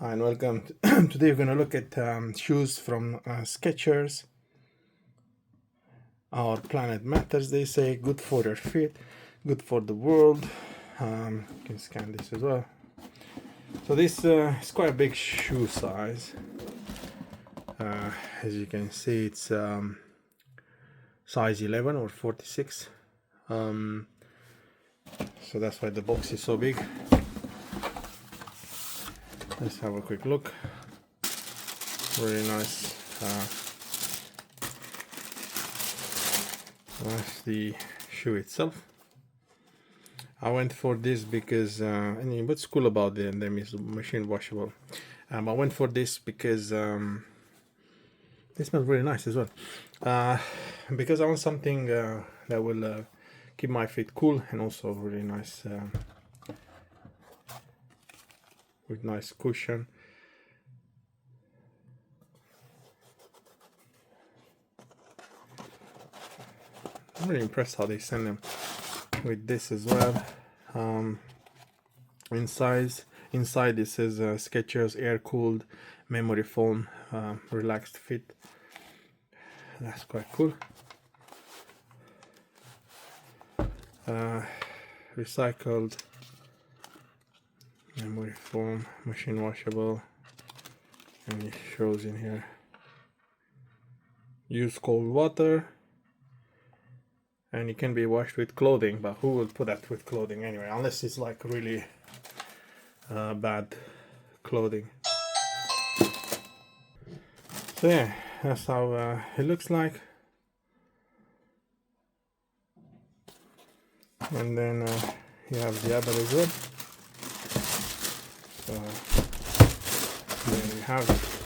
Hi and welcome. Today we're going to look at shoes from Skechers. Our planet matters, they say. Good for your feet, good for the world. You can scan this as well. So this is quite a big shoe size. As you can see, it's size 11 or 46. So that's why the box is so big. Let's have a quick look. Very nice. That's the shoe itself. I went for this because, and what's cool about them is machine washable. I went for this because they smell really nice as well. Because I want something that will keep my feet cool and also really nice. With nice cushion. I'm really impressed how they send them with this as well. Inside this is Skechers air-cooled memory foam relaxed fit. That's quite cool. Recycled memory foam, machine washable, and it shows in here. Use cold water, and it can be washed with clothing, but who will put that with clothing anyway, unless it's like really bad clothing. So yeah, that's how it looks like. And then you have the other as well. So there you have it.